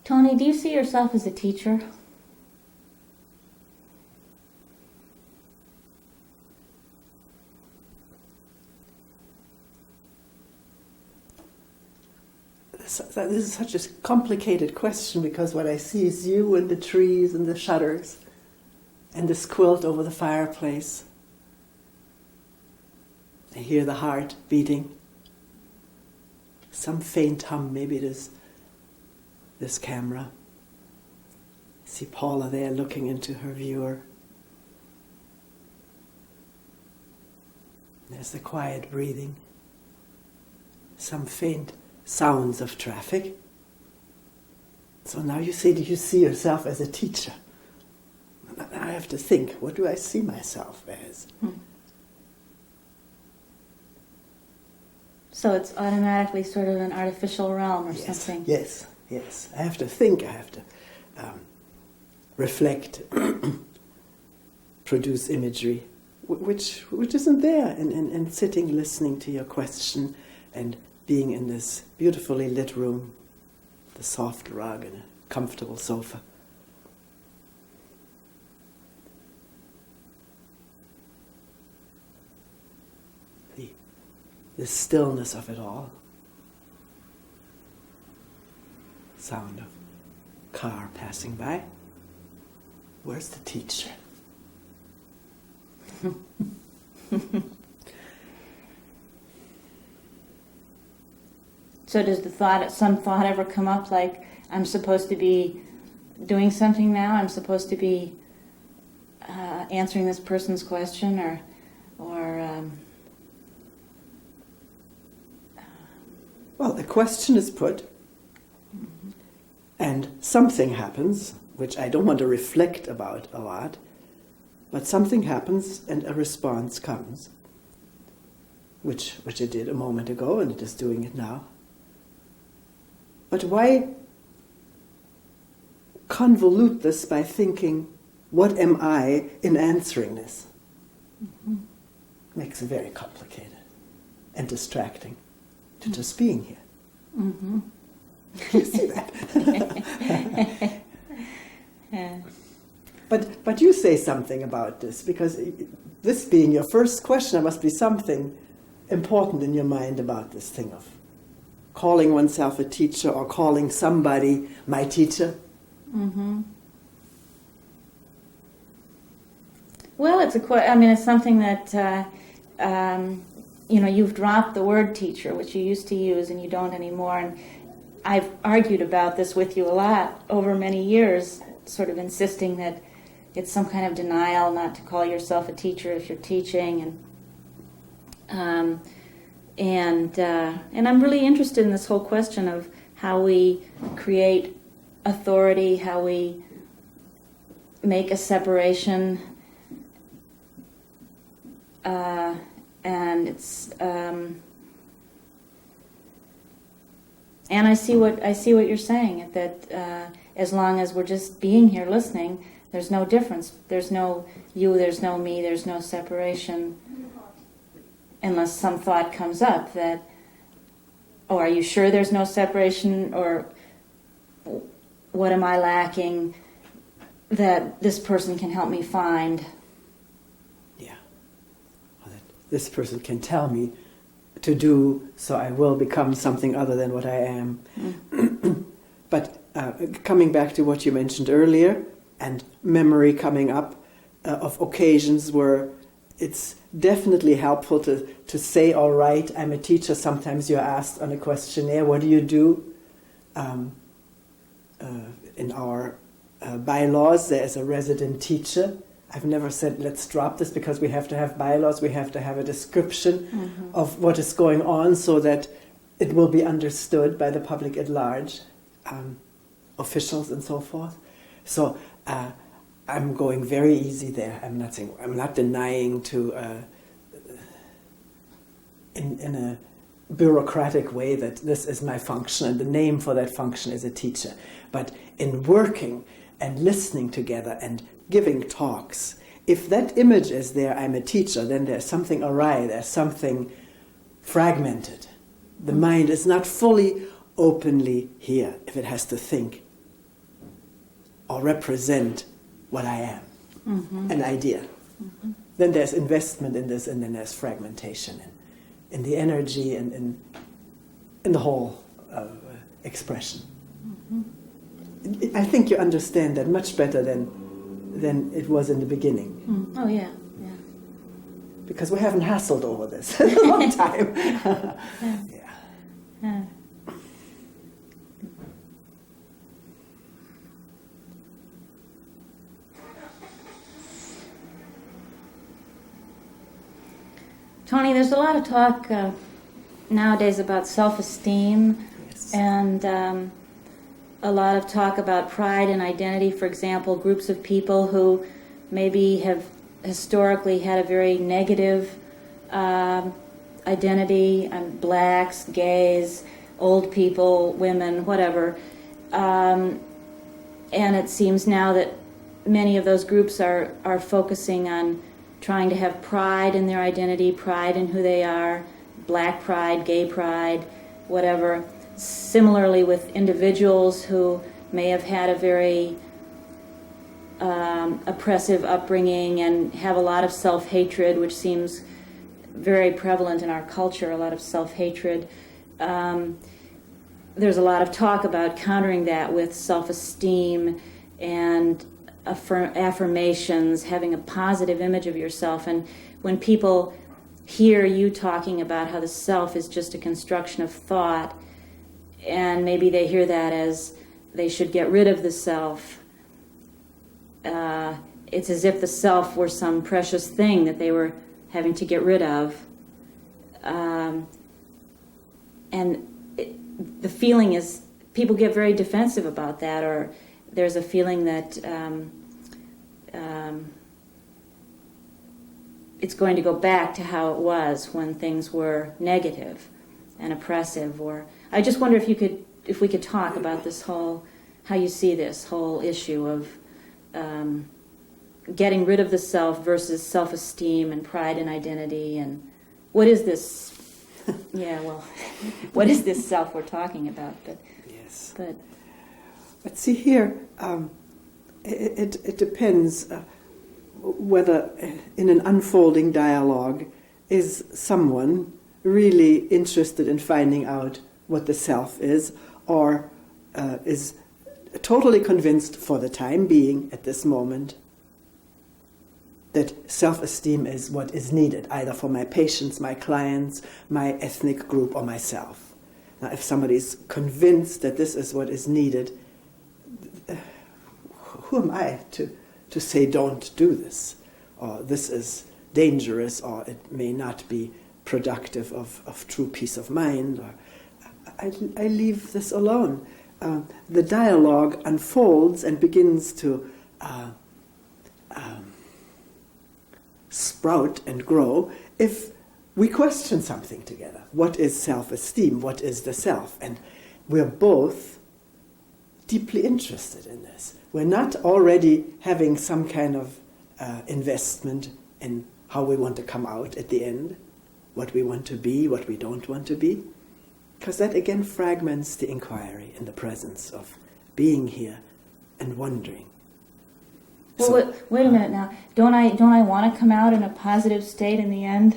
Toni, do you see yourself as a teacher? This is such a complicated question, because what I see is you and the trees and the shutters and this quilt over the fireplace. I hear the heart beating. Some faint hum, maybe it is this camera. I see Paula there looking into her viewer. There's the quiet breathing. Some faint sounds of traffic. So now you say, do you see yourself as a teacher? I have to think, what do I see myself as? So it's automatically sort of an artificial realm or something. Yes. I have to think, I have to reflect, produce imagery, which isn't there, and sitting, listening to your question, and being in this beautifully lit room, the soft rug and a comfortable sofa. The stillness of it all. Sound of car passing by. Where's the teacher? So does some thought ever come up like, I'm supposed to be doing something now, I'm supposed to be answering this person's question, or well, the question is put, and something happens, which I don't want to reflect about a lot, but something happens and a response comes, which it did a moment ago, and it is doing it now. But why convolute this by thinking, what am I in answering this? Makes it very complicated and distracting to just being here. You see that? Yeah. But you say something about this, because this being your first question, there must be something important in your mind about this thing of calling oneself a teacher or calling somebody my teacher. Well, it's something that you've dropped the word teacher, which you used to use, and you don't anymore. And I've argued about this with you a lot over many years, sort of insisting that it's some kind of denial not to call yourself a teacher if you're teaching, and I'm really interested in this whole question of how we create authority, how we make a separation, and it's and I see what you're saying, that as long as we're just being here listening, there's no difference. There's no you, there's no me, there's no separation, unless some thought comes up that, oh, are you sure there's no separation, or what am I lacking that this person can help me find? Yeah. Well, that this person can tell me to do, so I will become something other than what I am. But coming back to what you mentioned earlier, and memory coming up of occasions where it's definitely helpful to say, all right, I'm a teacher. Sometimes you're asked on a questionnaire, what do you do? In our bylaws, there is a resident teacher. I've never said, let's drop this, because we have to have bylaws. We have to have a description of what is going on so that it will be understood by the public at large, officials and so forth. So I'm going very easy there. I'm not denying to in a bureaucratic way that this is my function and the name for that function is a teacher. But in working and listening together and giving talks, if that image is there, I'm a teacher, then there's something awry, there's something fragmented. The mind is not fully openly here if it has to think or represent what I am, Mm-hmm. an idea. Mm-hmm. Then there's investment in this, and then there's fragmentation in the energy and in the whole expression. Mm-hmm. I think you understand that much better than it was in the beginning. Mm. Oh yeah, yeah. Because we haven't hassled over this in a long time. Yeah. Yeah. Toni, there's a lot of talk nowadays about self-esteem, Yes. and a lot of talk about pride and identity. For example, groups of people who maybe have historically had a very negative identity, blacks, gays, old people, women, whatever. And it seems now that many of those groups are focusing on trying to have pride in their identity, pride in who they are, black pride, gay pride, whatever. Similarly with individuals who may have had a very oppressive upbringing and have a lot of self-hatred, which seems very prevalent in our culture, a lot of self-hatred. There's a lot of talk about countering that with self-esteem and affirmations, having a positive image of yourself. And when people hear you talking about how the self is just a construction of thought, and maybe they hear that as they should get rid of the self, it's as if the self were some precious thing that they were having to get rid of. The feeling is, people get very defensive about that, or there's a feeling that it's going to go back to how it was when things were negative and oppressive. Or I just wonder if we could talk about this whole, how you see this whole issue of getting rid of the self versus self-esteem and pride and identity, and what is this? Yeah, well, what is this self we're talking about? Yes. But see here, it depends whether in an unfolding dialogue is someone really interested in finding out what the self is, or is totally convinced for the time being at this moment that self-esteem is what is needed, either for my patients, my clients, my ethnic group, or myself. Now, if somebody is convinced that this is what is needed, who am I to say don't do this, or this is dangerous, or it may not be productive of true peace of mind, or I leave this alone. The dialogue unfolds and begins to sprout and grow if we question something together. What is self-esteem? What is the self? And we're both deeply interested in this. We're not already having some kind of investment in how we want to come out at the end, what we want to be, what we don't want to be, because that again fragments the inquiry in the presence of being here and wondering. well, wait a minute now. Don't I want to come out in a positive state in the end?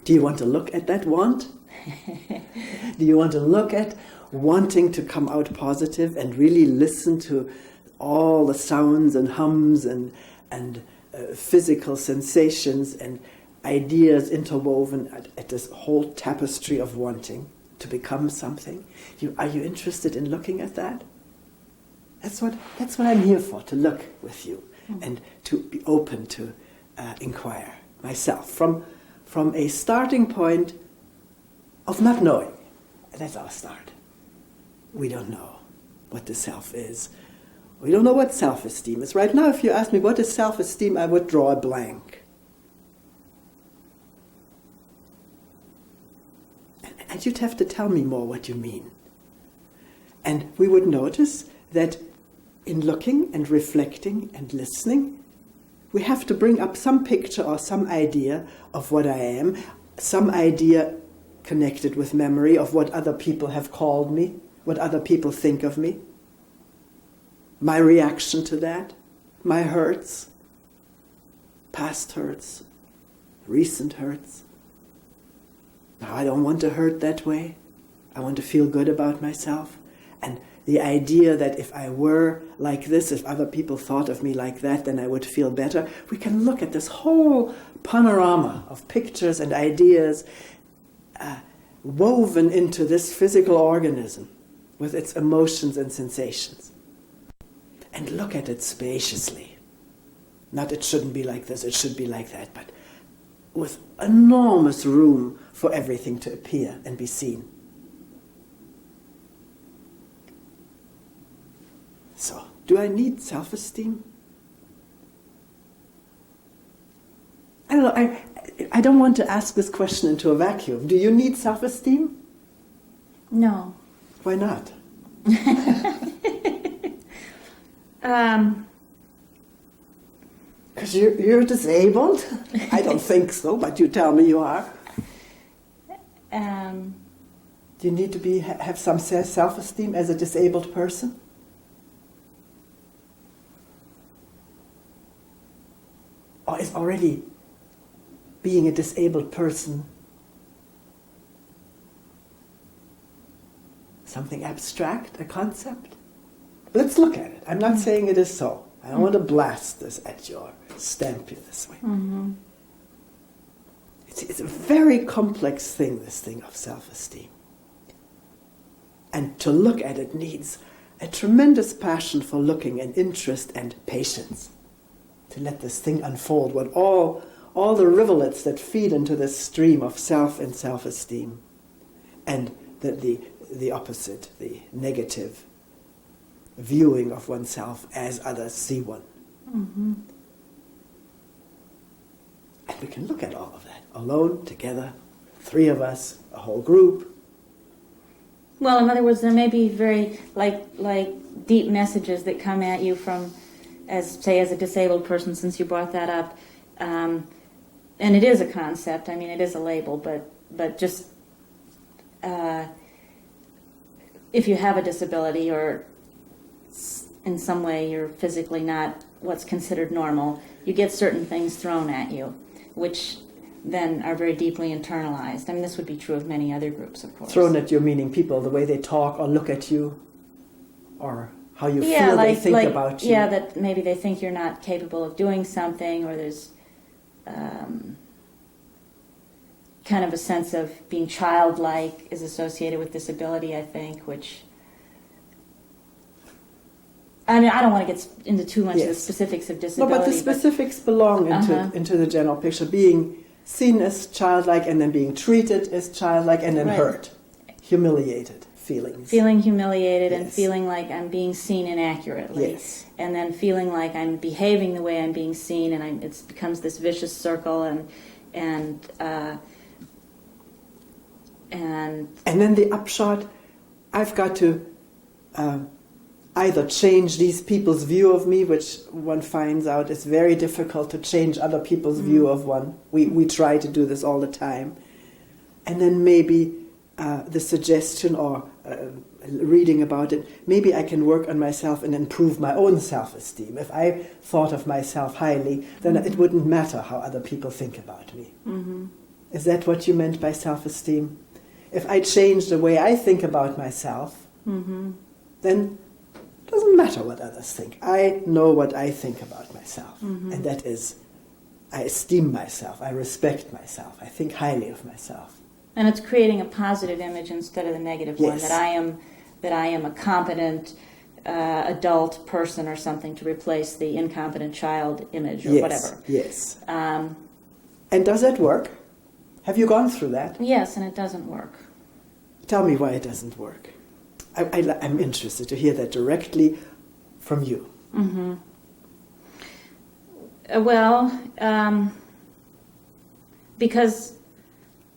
Do you want to look at that want? Do you want to look at wanting to come out positive and really listen to all the sounds and hums and physical sensations and ideas interwoven at this whole tapestry of wanting to become something? Are you interested in looking at that? That's what I'm here for, to look with you and to be open to inquire myself from a starting point of not knowing. That's our start. We don't know what the self is. We don't know what self-esteem is. Right now, if you ask me what is self-esteem, I would draw a blank. And you'd have to tell me more what you mean. And we would notice that in looking and reflecting and listening, we have to bring up some picture or some idea of what I am, some idea connected with memory of what other people have called me, what other people think of me. my reaction to that, my hurts, past hurts, recent hurts. Now, I don't want to hurt that way. I want to feel good about myself. And the idea that if I were like this, if other people thought of me like that, then I would feel better. We can look at this whole panorama of pictures and ideas woven into this physical organism with its emotions and sensations. And look at it spaciously. Not it shouldn't be like this, it should be like that, but with enormous room for everything to appear and be seen. So, do I need self-esteem? I don't know, I don't want to ask this question into a vacuum. Do you need self-esteem? No. Why not? Because you're disabled? I don't think so, but you tell me you are. Do you need to have some self-esteem as a disabled person? Or is already being a disabled person something abstract, a concept? Let's look at it. I'm not saying it is so. I don't want to blast this at you or stamp you this way. Mm-hmm. It's a very complex thing, this thing of self-esteem. And to look at it needs a tremendous passion for looking and interest and patience. To let this thing unfold, what all the rivulets that feed into this stream of self and self-esteem. And the opposite, the negative viewing of oneself as others see one. Mm-hmm. And we can look at all of that, alone, together, three of us, a whole group. Well, in other words, there may be very, like deep messages that come at you from, as a disabled person, since you brought that up. And it is a concept, I mean, it is a label, but just if you have a disability or in some way you're physically not what's considered normal, you get certain things thrown at you, which then are very deeply internalized. I mean, this would be true of many other groups, of course. Thrown at you meaning people, the way they talk or look at you, or how you feel they think about you. Yeah, that maybe they think you're not capable of doing something, or there's kind of a sense of being childlike is associated with disability, I think, which... I mean, I don't want to get into too much of the specifics of disability. No, but the specifics belong into the general picture. Being seen as childlike and then being treated as childlike and then hurt, humiliated feelings. Feeling humiliated and feeling like I'm being seen inaccurately. Yes. And then feeling like I'm behaving the way I'm being seen, and it becomes this vicious circle, and then the upshot, I've got to either change these people's view of me, which one finds out is very difficult to change other people's view of one. We try to do this all the time. And then maybe the suggestion or reading about it, maybe I can work on myself and improve my own self-esteem. If I thought of myself highly, then it wouldn't matter how other people think about me. Mm-hmm. Is that what you meant by self-esteem? If I change the way I think about myself, then it doesn't matter what others think. I know what I think about myself. And that is, I esteem myself, I respect myself, I think highly of myself. And it's creating a positive image instead of the negative one, that I am a competent adult person or something, to replace the incompetent child image or whatever. Yes. And does that work? Have you gone through that? Yes, and it doesn't work. Tell me why it doesn't work. I'm interested to hear that directly from you. Mm-hmm. Well, because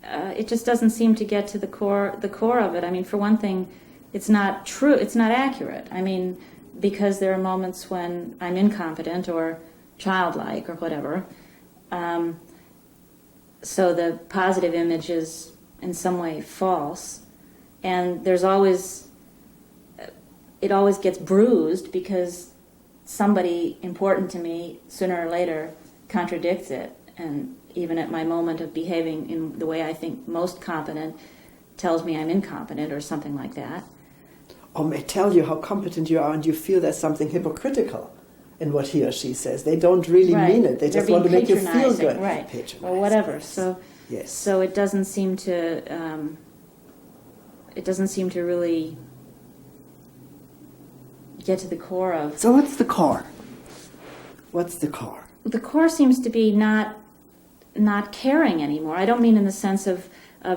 it just doesn't seem to get to the core of it. I mean, for one thing, it's not true. It's not accurate. I mean, because there are moments when I'm incompetent or childlike or whatever. So the positive image is in some way false, and it always gets bruised because somebody important to me sooner or later contradicts it, and even at my moment of behaving in the way I think most competent, tells me I'm incompetent or something like that. Or may tell you how competent you are and you feel there's something hypocritical in what he or she says. They don't really mean it. They just want to make you feel good. Right. Patronizing, Or whatever. yes. So, so it doesn't seem to really get to the core of. So what's the core? What's the core? The core seems to be not caring anymore. I don't mean in the sense of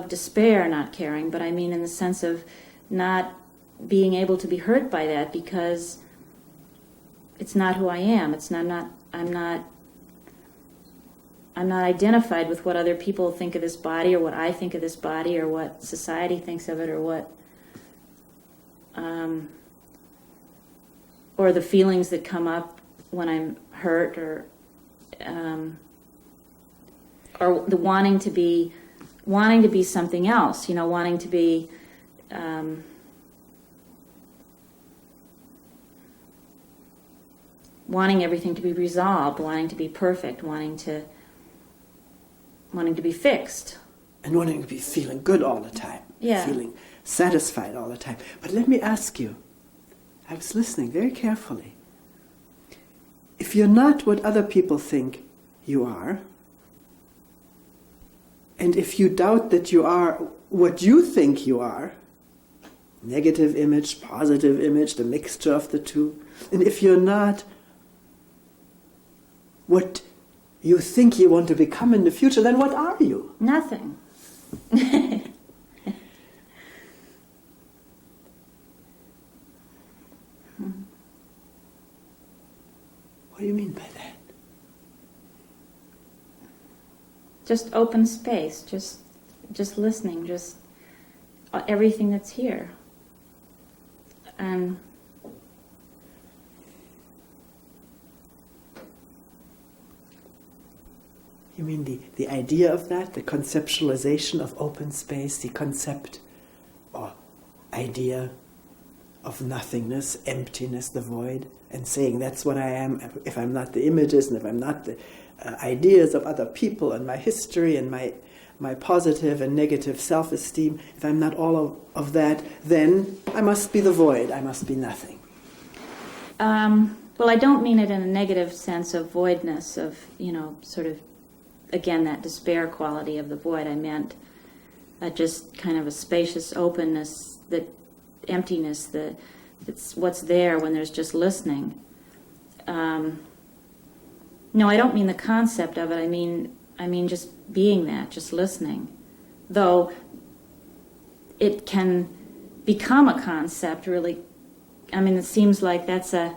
despair, not caring, but I mean in the sense of not being able to be hurt by that, because it's not who I am. I'm not identified with what other people think of this body, or what I think of this body, or what society thinks of it, or what or the feelings that come up when I'm hurt, or the wanting to be something else, wanting to be wanting everything to be resolved, wanting to be perfect, wanting to be fixed. And wanting to be feeling good all the time. Yeah. Feeling satisfied all the time. But let me ask you, I was listening very carefully. If you're not what other people think you are, and if you doubt that you are what you think you are, negative image, positive image, the mixture of the two, and if you're not what you think you want to become in the future, then what are you? Nothing. What do you mean by that? Just open space, just listening, just everything that's here. And you mean the idea of that, the conceptualization of open space, the concept or idea of nothingness, emptiness, the void, and saying that's what I am, if I'm not the images and if I'm not the ideas of other people and my history and my positive and negative self-esteem, if I'm not all of that, then I must be the void, I must be nothing. Well, I don't mean it in a negative sense of voidness, of, sort of, again, that despair quality of the void. I meant just kind of a spacious openness, that emptiness, that's what's there when there's just listening. No, I don't mean the concept of it. I mean just being that, just listening. Though it can become a concept, really. It seems like that's a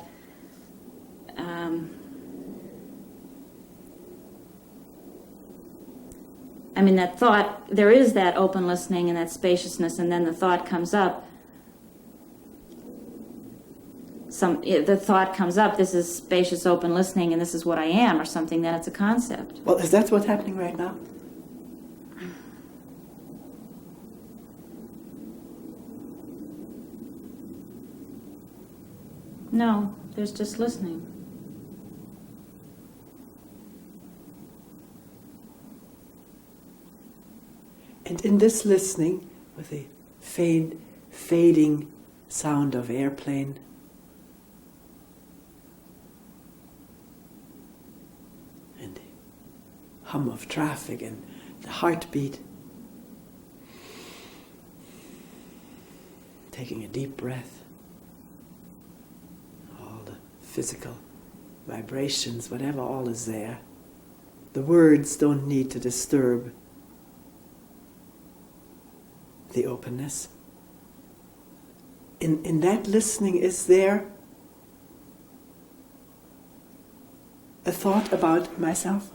that thought, there is that open listening and that spaciousness, and then the thought comes up. The thought comes up, this is spacious, open listening, and this is what I am, or something, then it's a concept. Well, is that what's happening right now? No, there's just listening. And in this listening, with the fading sound of airplane, and the hum of traffic and the heartbeat, taking a deep breath, all the physical vibrations, whatever all is there, the words don't need to disturb the openness. In that listening, is there a thought about myself?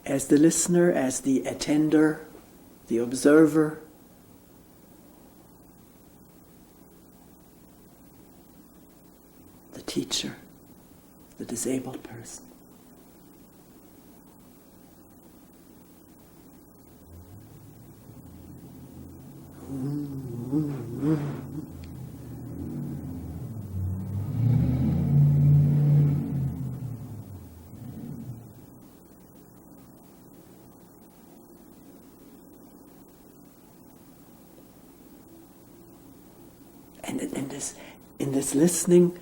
As the listener, as the attender, the observer, the teacher, the disabled person. And in this listening,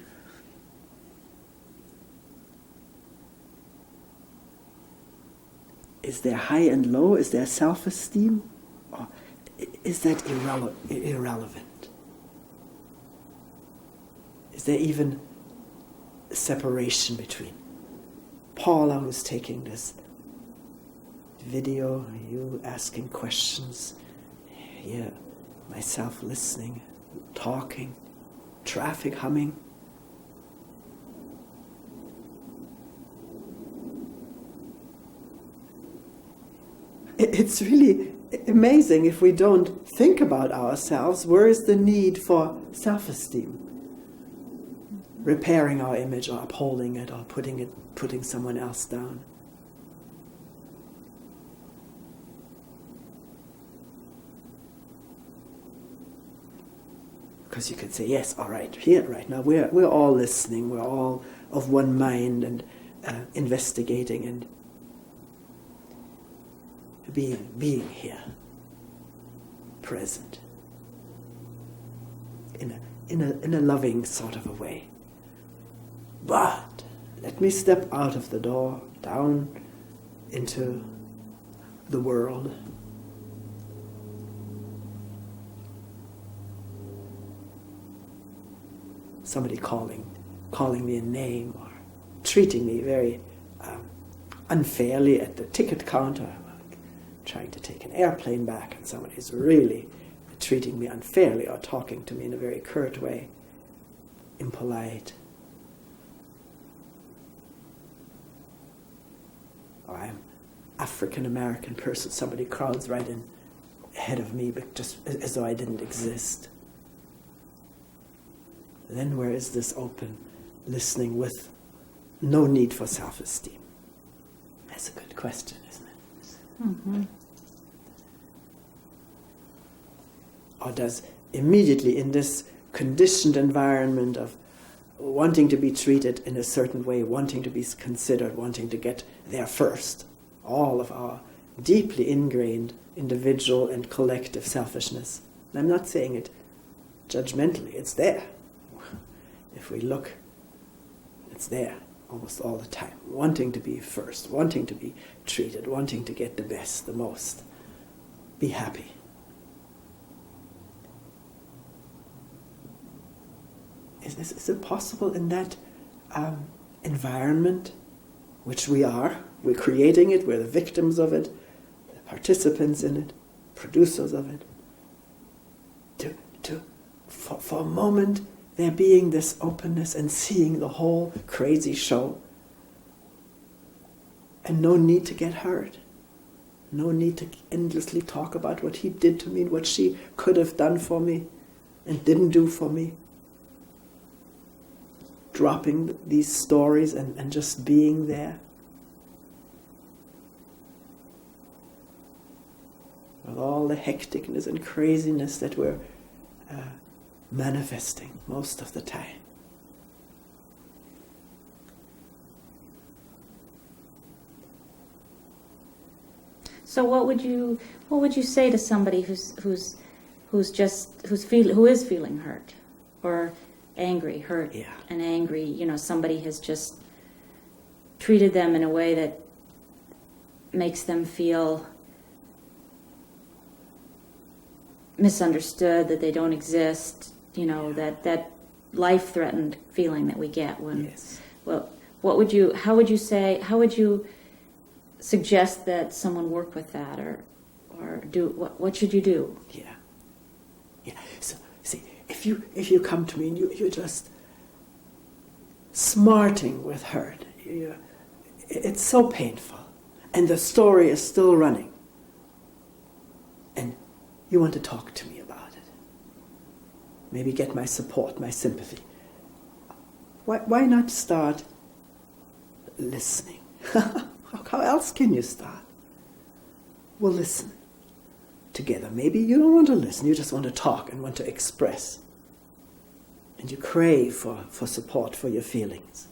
is there high and low? Is there self-esteem? Or is that irrelevant? Is there even a separation between Paula, who's taking this video, you asking questions, here, myself listening, talking, traffic humming? It's really amazing if we don't think about ourselves. Where is the need for self-esteem? Repairing our image or upholding it or putting someone else down. Because you could say, yes, all right, here, right now, we're all listening, we're all of one mind and investigating and being here, present, in a loving sort of a way. But let me step out of the door, down into the world. Somebody calling me a name or treating me very unfairly at the ticket counter, trying to take an airplane back, and somebody's really treating me unfairly or talking to me in a very curt way, impolite. Or I'm African-American person, somebody crowds right in ahead of me, but just as though I didn't exist. Then where is this open listening with no need for self-esteem? That's a good question, isn't it? Mm-hmm. Or does immediately in this conditioned environment of wanting to be treated in a certain way, wanting to be considered, wanting to get there first, all of our deeply ingrained individual and collective selfishness. And I'm not saying it judgmentally, it's there. If we look, it's there almost all the time. Wanting to be first, wanting to be treated, wanting to get the best, the most. Be happy. Is it possible in that environment, which we're creating it, we're the victims of it, the participants in it, producers of it, for a moment, there being this openness and seeing the whole crazy show, and no need to get hurt, no need to endlessly talk about what he did to me and what she could have done for me and didn't do for me. Dropping these stories and just being there. With all the hecticness and craziness that we're manifesting most of the time. So what would you say to somebody who is feeling hurt or angry, hurt and angry? Somebody has just treated them in a way that makes them feel misunderstood, that they don't exist, that life-threatened feeling that we get when. Yes. Well, how would you suggest that someone work with that, or do what should you do? Yeah. So see, if you come to me and you're just smarting with hurt, it's so painful, and the story is still running, and you want to talk to me about it, maybe get my support, my sympathy. Why not start listening? How else can you start? Well, listen together. Maybe you don't want to listen, you just want to talk and want to express. And you crave for support for your feelings.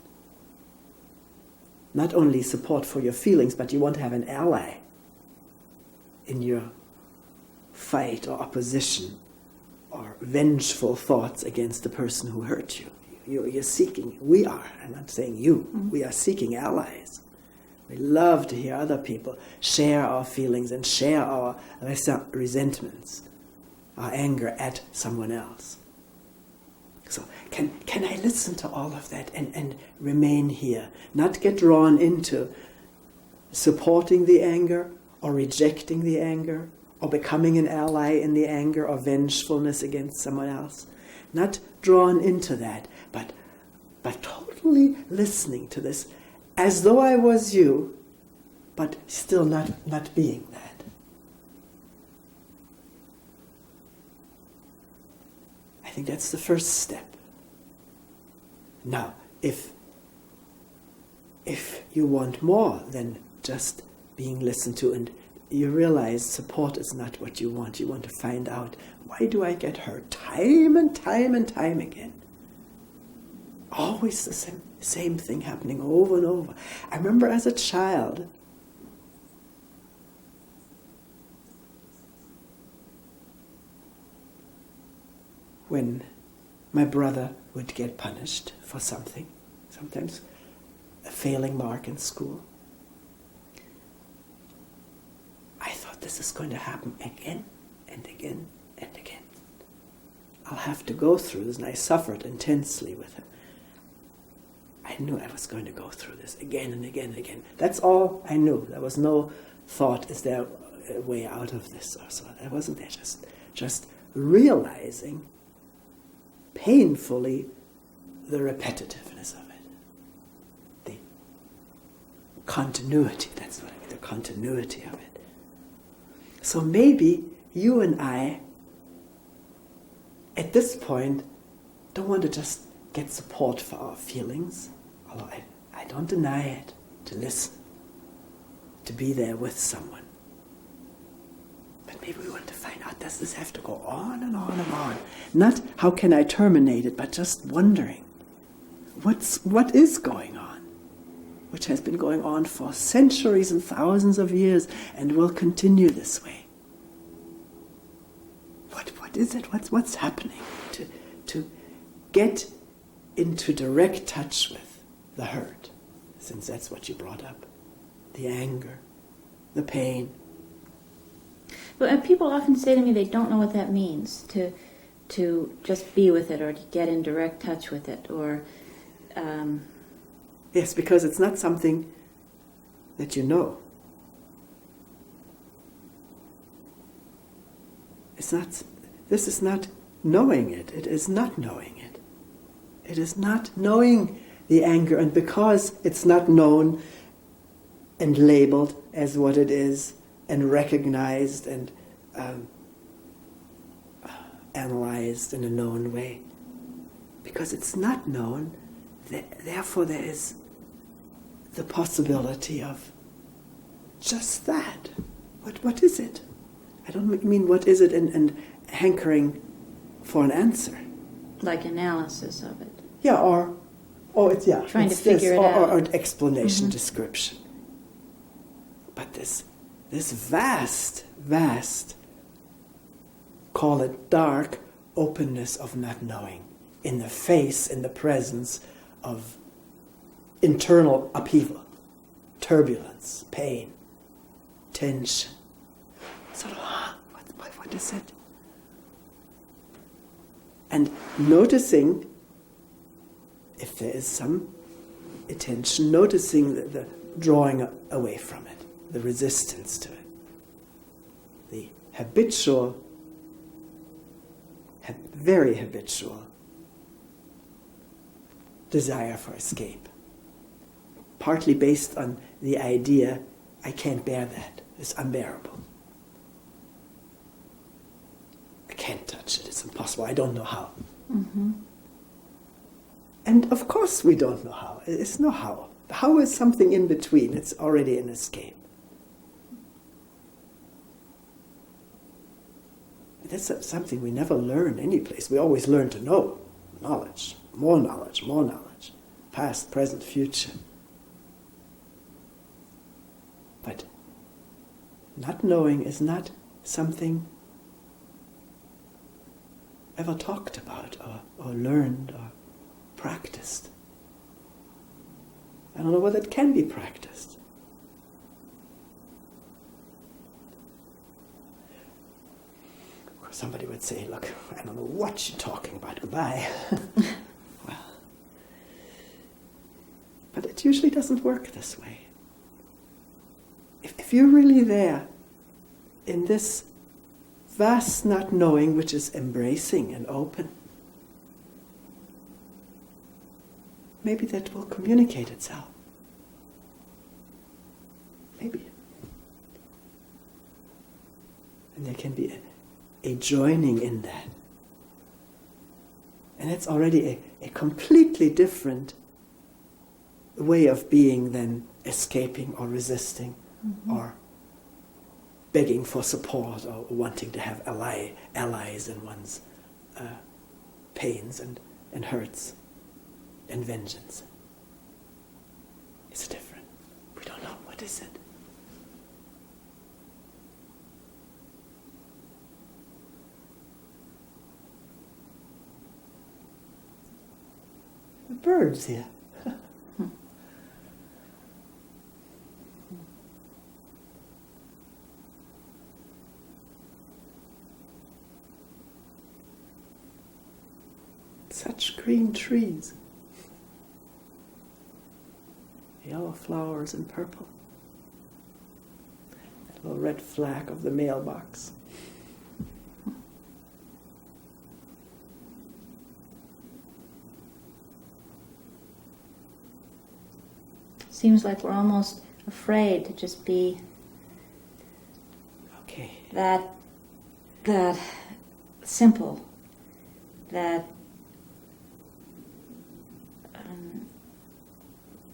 Not only support for your feelings, but you want to have an ally in your fight or opposition or vengeful thoughts against the person who hurt you. You're seeking, we are, I'm not saying you, we are seeking allies. We love to hear other people share our feelings and share our resentments, our anger at someone else. So can I listen to all of that and remain here, not get drawn into supporting the anger or rejecting the anger or becoming an ally in the anger or vengefulness against someone else? Not drawn into that, but totally listening to this as though I was you, but still not being that. I think that's the first step. Now, if you want more than just being listened to and you realize support is not what you want to find out, why do I get hurt time and time and time again? Always the same thing happening over and over. I remember as a child, when my brother would get punished for something, sometimes a failing mark in school, I thought this is going to happen again and again and again. I'll have to go through this, and I suffered intensely with him. I knew I was going to go through this again and again and again. That's all I knew. There was no thought, is there a way out of this or so? That wasn't there. Just realizing painfully the repetitiveness of it. The continuity, that's what I mean, the continuity of it. So maybe you and I, at this point, don't want to just get support for our feelings, although I don't deny it, to listen, to be there with someone. But maybe we want to find out, does this have to go on and on and on? Not how can I terminate it, but just wondering, what is going on? Which has been going on for centuries and thousands of years and will continue this way. What is it? What's happening? To get into direct touch with the hurt, since that's what you brought up. The anger, the pain. But people often say to me they don't know what that means, to just be with it or to get in direct touch with it, or... Yes, because it's not something that you know. This is not knowing it. It is not knowing it. It is not knowing the anger, and because it's not known and labeled as what it is and recognized and analyzed in a known way, because it's not known, therefore there is the possibility of just that. What is it? I don't mean what is it and hankering for an answer. Like analysis of it. Yeah, or it's trying it's to figure it out. Or explanation, description. But this vast, call it dark, openness of not knowing, in the presence of internal upheaval, turbulence, pain, tension. Sort of, what is it? And noticing, if there is some attention, noticing the drawing away from it, the resistance to it, the habitual, very habitual desire for escape, partly based on the idea, I can't bear that, it's unbearable. I can't touch it, it's impossible, I don't know how. Mm-hmm. And of course we don't know how, it's no how. How is something in between, it's already an escape. That's something we never learn any place. We always learn to know. Knowledge, more knowledge, more knowledge. Past, present, future. But not knowing is not something ever talked about or learned or practiced. I don't know whether it can be practiced. Of course, somebody would say, look, I don't know what you're talking about. Goodbye. Well, but it usually doesn't work this way. If you're really there in this vast not knowing which is embracing and open, maybe that will communicate itself. Maybe. And there can be a joining in that. And it's already a completely different way of being than escaping or resisting or begging for support or wanting to have allies in one's pains and hurts and vengeance. It's different. We don't know. What is it? The birds here. Such green trees. Yellow flowers and purple. That little red flag of the mailbox. Seems like we're almost afraid to just be that simple, that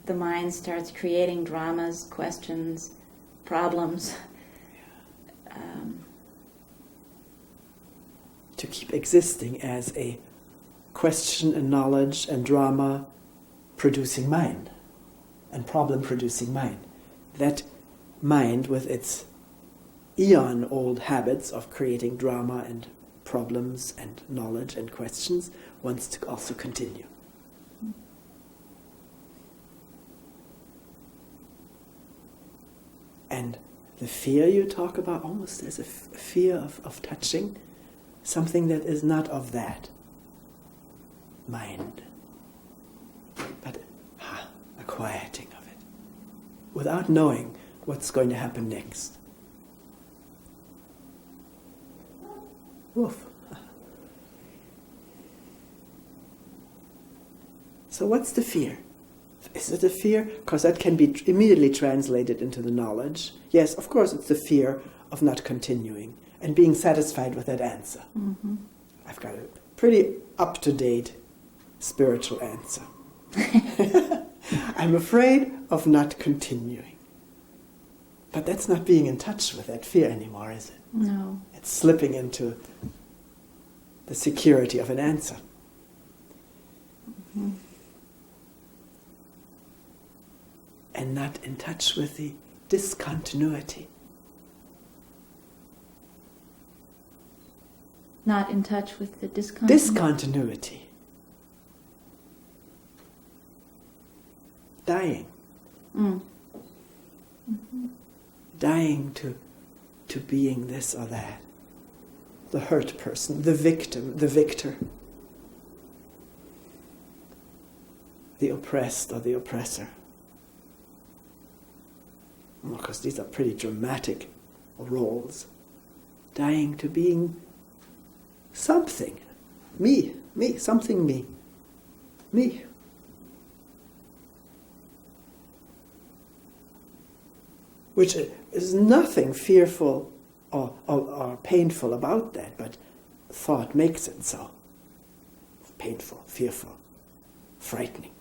the mind starts creating dramas, questions, problems. To keep existing as a question and knowledge and drama producing mind and problem producing mind. That mind with its eon-old habits of creating drama and problems and knowledge and questions wants to also continue. And the fear you talk about, almost there's a fear of touching something that is not of that mind, but a quieting of it, without knowing what's going to happen next. Woof. So what's the fear? Is it a fear? Because that can be immediately translated into the knowledge. Yes, of course, it's the fear of not continuing and being satisfied with that answer. Mm-hmm. I've got a pretty up-to-date spiritual answer. I'm afraid of not continuing. But that's not being in touch with that fear anymore, is it? No. It's slipping into the security of an answer. Mm-hmm. And not in touch with the discontinuity. Not in touch with the discontinuity. Discontinuity. Dying. Mm. Mm-hmm. Dying to being this or that. The hurt person, the victim, the victor. The oppressed or the oppressor. Because these are pretty dramatic roles. Dying to being something. Me, something me. Me. Which is nothing fearful or painful about that, but thought makes it so. Painful, fearful, frightening,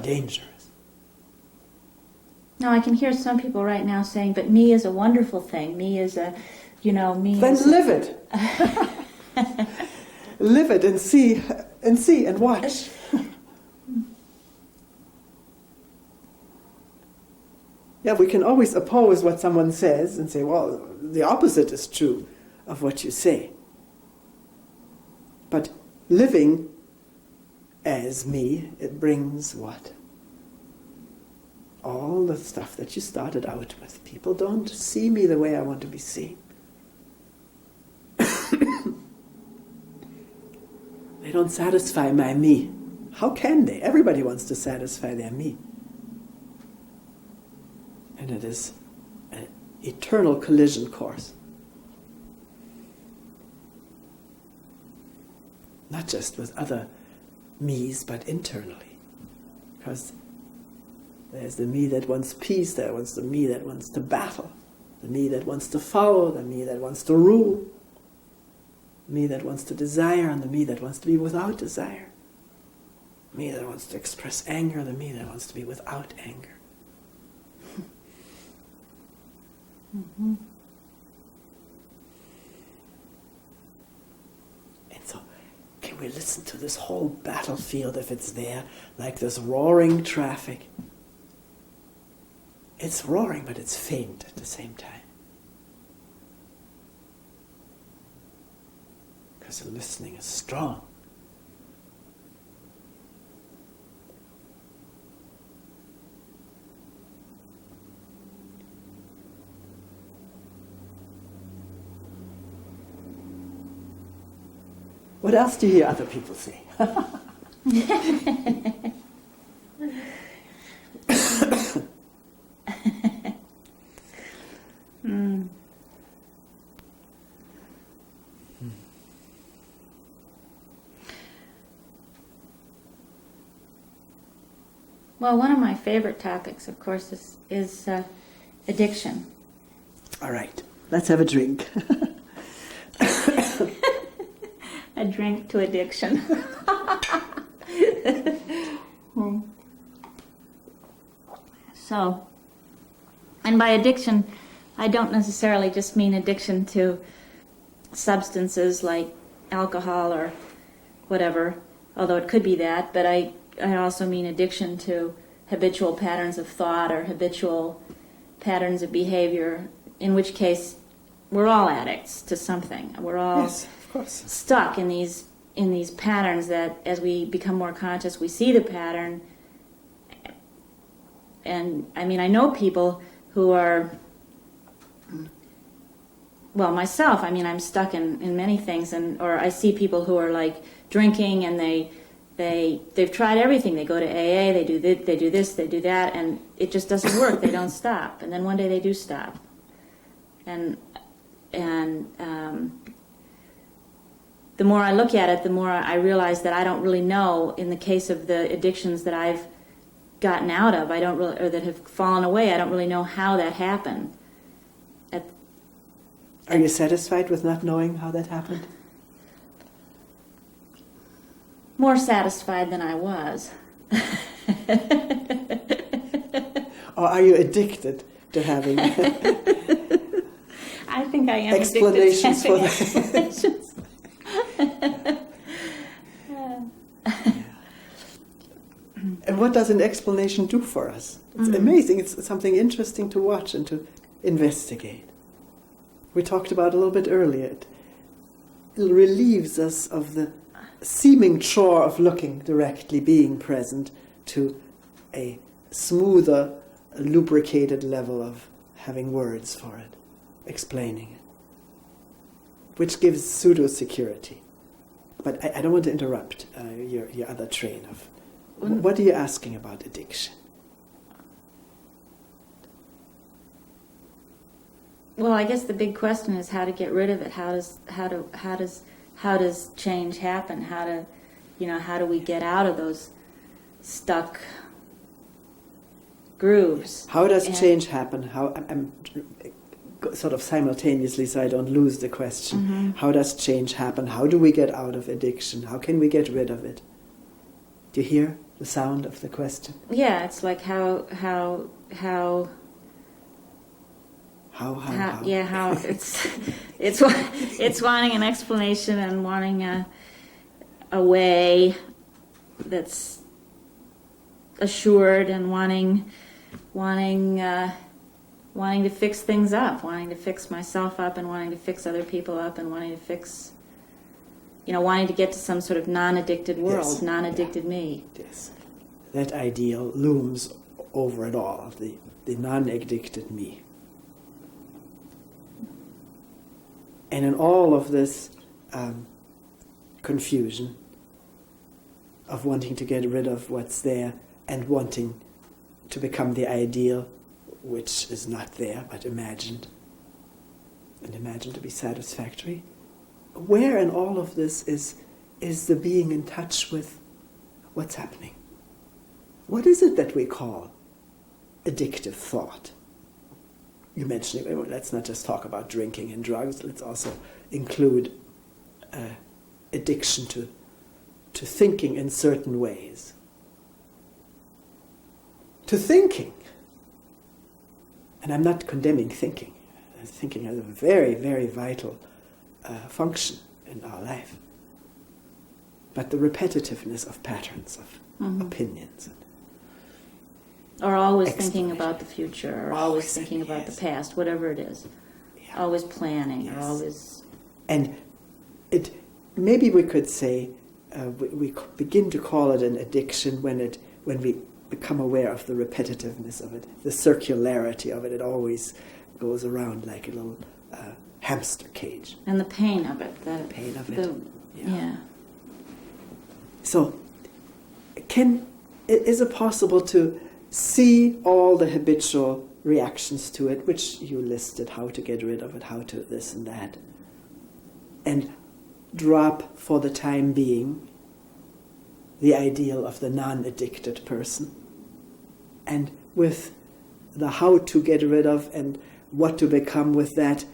dangerous. No, I can hear some people right now saying, but me is a wonderful thing. Me is a, me then is live it. Live it and see and watch. Yeah, we can always oppose what someone says and say, well, the opposite is true of what you say. But living as me, it brings what? All the stuff that you started out with. People don't see me the way I want to be seen. They don't satisfy my me. How can they? Everybody wants to satisfy their me. And it is an eternal collision course. Not just with other me's, but internally. Because there's the me that wants peace, there's the me that wants to battle, the me that wants to follow, the me that wants to rule, the me that wants to desire, and the me that wants to be without desire. The me that wants to express anger, the me that wants to be without anger. Mm-hmm. And so, can we listen to this whole battlefield if it's there, like this roaring traffic? It's roaring, but it's faint at the same time. Because the listening is strong. What else do you hear other people say? Well, one of my favorite topics, of course, is addiction. All right, let's have a drink. A drink to addiction. So, and by addiction, I don't necessarily just mean addiction to substances like alcohol or whatever, although it could be that, but I also mean addiction to habitual patterns of thought or habitual patterns of behavior, in which case we're all addicts to something. We're all Yes, of course. stuck in these patterns that as we become more conscious, we see the pattern. And I mean, I know people who are, well, myself, I mean, I'm stuck in many things, or I see people who are like drinking and they've tried everything. They go to AA, they do this, they do that, and it just doesn't work. They don't stop. And then one day they do stop. And the more I look at it, the more I realize that I don't really know, in the case of the addictions that I've gotten out of, or that have fallen away, I don't really know how that happened. Are you satisfied with not knowing how that happened? More satisfied than I was. Or are you addicted to having I think I am explanations for addicted to having that? explanations. And what does an explanation do for us? It's amazing. It's something interesting to watch and to investigate. We talked about a little bit earlier. It relieves us of the seeming chore of looking directly, being present, to a smoother, lubricated level of having words for it, explaining it, which gives pseudo-security. But I don't want to interrupt your other train of... What are you asking about addiction? Well, I guess the big question is how to get rid of it. How does change happen? How do we get out of those stuck grooves? How does change happen? I'm sort of simultaneously, so I don't lose the question. Mm-hmm. How does change happen? How do we get out of addiction? How can we get rid of it? Do you hear the sound of the question? Yeah, it's like how yeah, how it's wanting an explanation and wanting a way that's assured, and wanting to fix things up, wanting to fix myself up, and wanting to fix other people up, and wanting to fix wanting to get to some sort of non-addicted world, Yes. non-addicted me. Yes. That ideal looms over it all, the non-addicted me. And in all of this confusion of wanting to get rid of what's there and wanting to become the ideal, which is not there but imagined, and imagined to be satisfactory, where in all of this is the being in touch with what's happening? What is it that we call addictive thought? You mentioned it. Let's not just talk about drinking and drugs. Let's also include addiction to thinking in certain ways. To thinking. And I'm not condemning thinking. Thinking has a very, very vital function in our life. But the repetitiveness of patterns, of opinions. Or always thinking about the future, or always thinking about yes. the past, whatever it is. Yeah. Always planning, Yes. or always... And maybe we could say, we begin to call it an addiction when we become aware of the repetitiveness of it, the circularity of it. It always goes around like a little hamster cage. And the pain of it. The pain of it. Yeah. So, is it possible to see all the habitual reactions to it, which you listed, how to get rid of it, how to this and that, and drop for the time being the ideal of the non-addicted person, and with the how to get rid of and what to become with that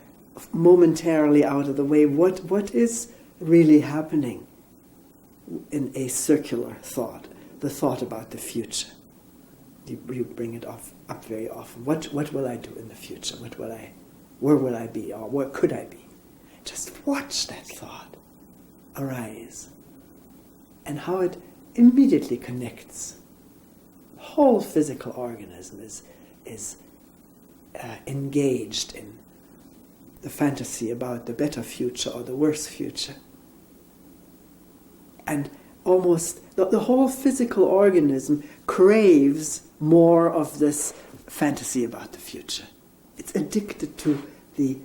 momentarily out of the way, what is really happening in a circular thought, the thought about the future? You bring it up very often. What will I do in the future? Where will I be? Or where could I be? Just watch that thought arise and how it immediately connects. The whole physical organism is engaged in the fantasy about the better future or the worse future. And almost the whole physical organism craves more of this fantasy about the future. It's addicted to the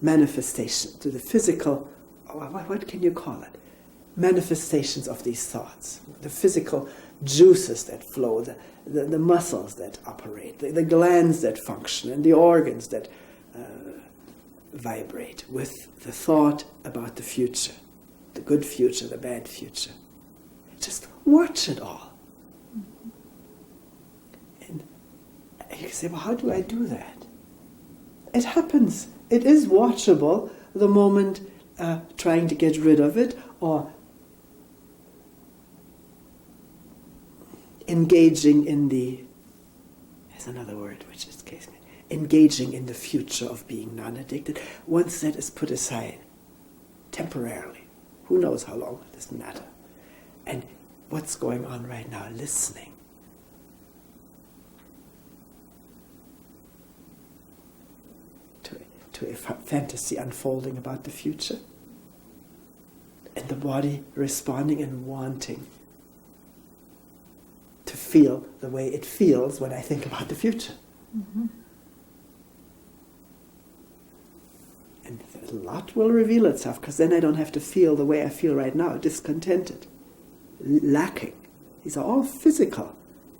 manifestation, to the physical, what can you call it? Manifestations of these thoughts. The physical juices that flow, the muscles that operate, the glands that function, and the organs that vibrate with the thought about the future. The good future, the bad future. Just watch it all. And you can say, well, how do I do that? It happens. It is watchable the moment trying to get rid of it or engaging in there's another word which escapes me, engaging in the future of being non-addicted. Once that is put aside, temporarily, who knows how long, it doesn't matter. And what's going on right now, listening. To a fantasy unfolding about the future. And the body responding and wanting to feel the way it feels when I think about the future. Mm-hmm. And a lot will reveal itself, because then I don't have to feel the way I feel right now, discontented, lacking. These are all physical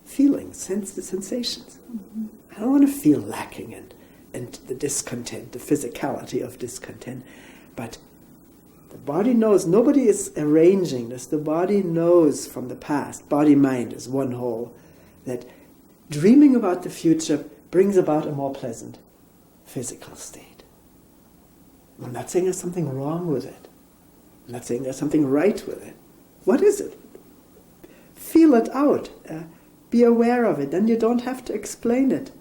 feelings, sensations. Mm-hmm. I don't want to feel lacking and the discontent, the physicality of discontent. But the body knows, nobody is arranging this, the body knows from the past, body-mind is one whole, that dreaming about the future brings about a more pleasant physical state. I'm not saying there's something wrong with it. I'm not saying there's something right with it. What is it? Feel it out. Be aware of it. Then you don't have to explain it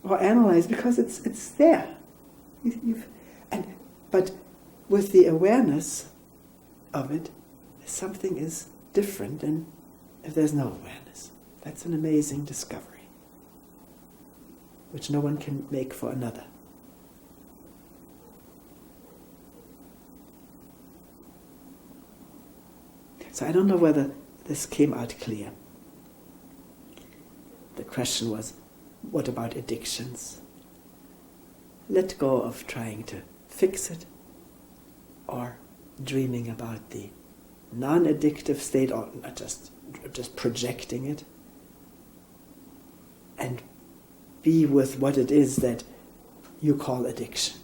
or analyze, because it's there. But with the awareness of it, something is different than if there's no awareness. That's an amazing discovery, which no one can make for another. So I don't know whether this came out clear. The question was, what about addictions? Let go of trying to fix it or dreaming about the non-addictive state, or not just projecting it, and be with what it is that you call addiction.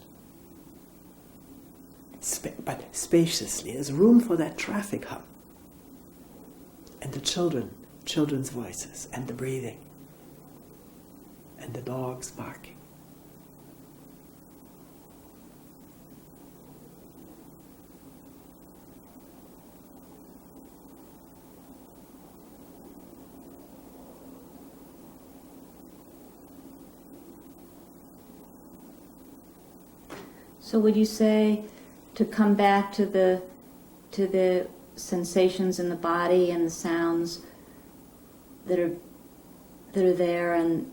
But spaciously, there's room for that traffic hum, and the children's voices, and the breathing, and the dogs barking. So would you say to come back to the sensations in the body and the sounds that are there, and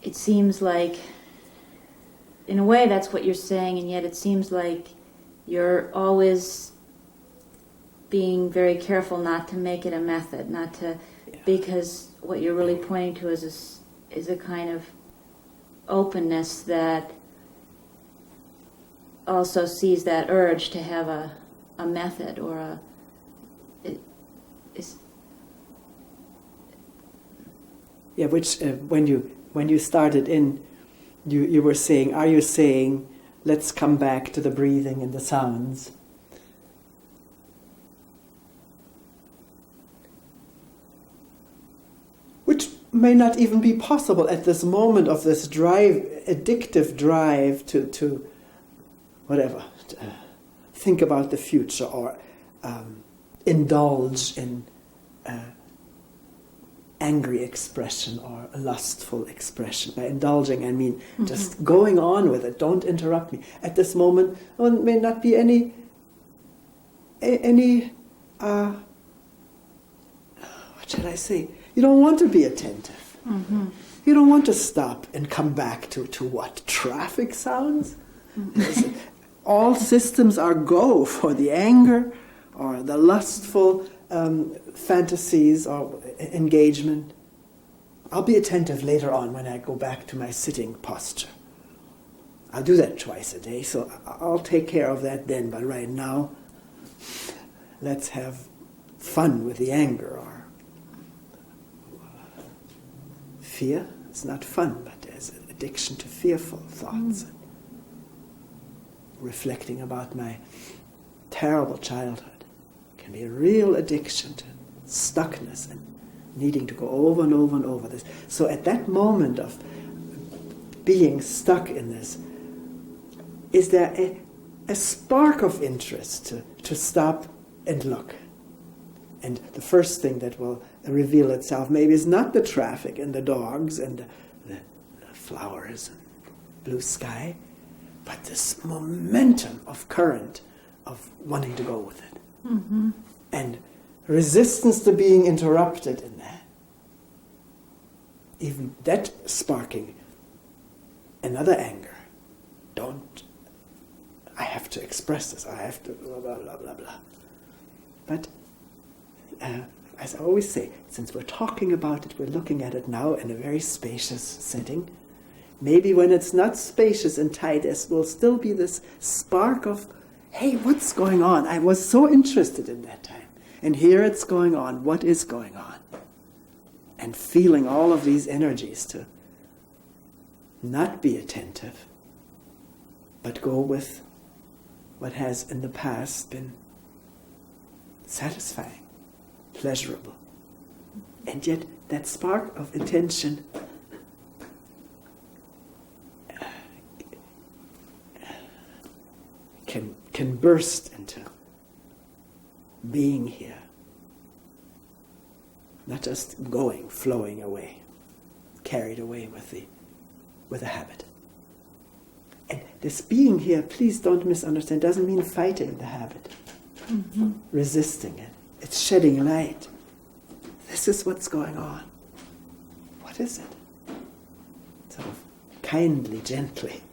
it seems like, in a way, that's what you're saying, and yet it seems like you're always being very careful not to make it a method, not to, because what you're really pointing to is a kind of openness that also sees that urge to have a method or which when you started in, you were saying, are you saying, let's come back to the breathing and the sounds? Which may not even be possible at this moment of this addictive drive to whatever, think about the future or indulge in angry expression or lustful expression. By indulging, I mean just going on with it. Don't interrupt me. At this moment, there may not be any what shall I say? You don't want to be attentive. Mm-hmm. You don't want to stop and come back to what? Traffic sounds? Mm-hmm. All systems are go for the anger or the lustful fantasies or engagement. I'll be attentive later on when I go back to my sitting posture. I'll do that twice a day, so I'll take care of that then. But right now, let's have fun with the anger or fear. It's not fun, but there's an addiction to fearful thoughts. Reflecting about my terrible childhood can be a real addiction to stuckness and needing to go over and over and over this. So at that moment of being stuck in this, is there a spark of interest to stop and look? And the first thing that will reveal itself maybe is not the traffic and the dogs and the flowers and blue sky, but this momentum of current of wanting to go with it. Mm-hmm. And resistance to being interrupted in that. Even that sparking another anger. I have to express this, I have to blah, blah, blah, blah, blah. But as I always say, since we're talking about it, we're looking at it now in a very spacious setting. Maybe when it's not spacious and tight, there will still be this spark of, hey, what's going on? I was so interested in that time. And here it's going on. What is going on? And feeling all of these energies to not be attentive, but go with what has in the past been satisfying, pleasurable. And yet that spark of attention can burst into being here, not just going, flowing away, carried away with a habit. And this being here, please don't misunderstand, doesn't mean fighting the habit, resisting it. It's shedding light. This is what's going on. What is it? Sort of kindly, gently.